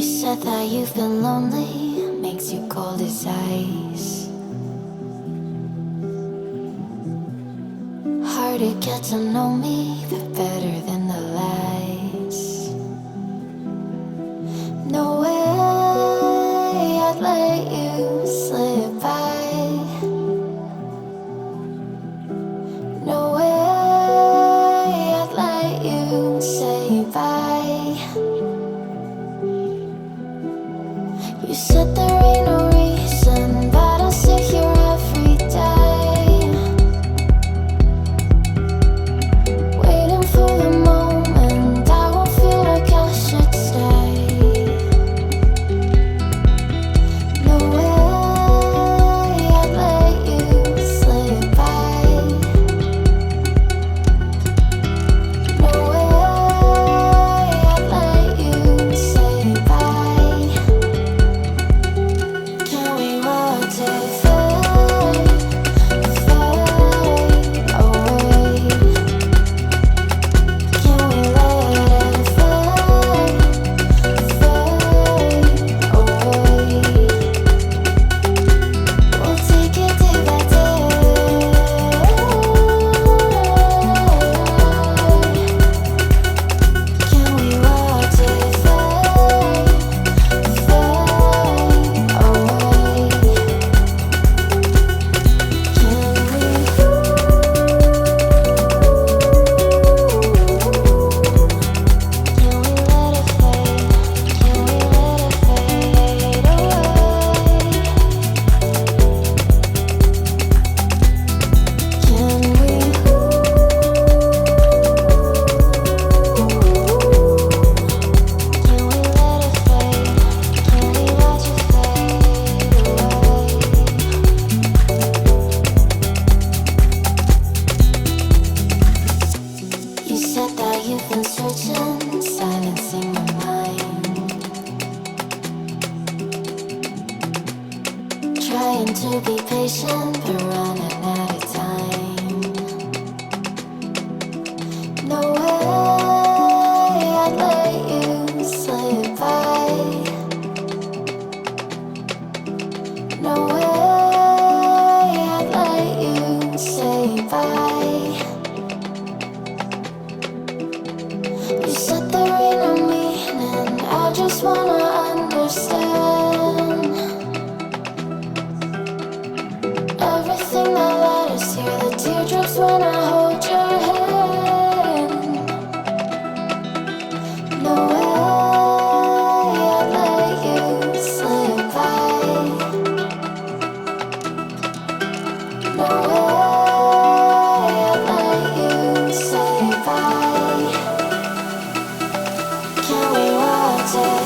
said that you've been lonely, makes you cold as ice. Hard to get to know me, but better than the lies. No way I'd let you slip by. No way I'd let you say bye. You said there ain't no reason, but I'll sit here every day, waiting for the moment I won't feel like I should stay. No way I'd let you slip by. No way I'd let you say bye. Can we watch it fade, fade away? Can we let it fade, fade away? We'll take it day by day. Can we watch it fade, fade away? You said that you've been searching, silencing your mind, trying to be patient, but running out of time. No way I'd let you slip by. No way I'd let you say bye. You said there ain't no meaning, I just wanna understand everything that led us here, the teardrops when I hold your hand. No way I'd let you slip by. No way I'd let you say bye. Can we watch it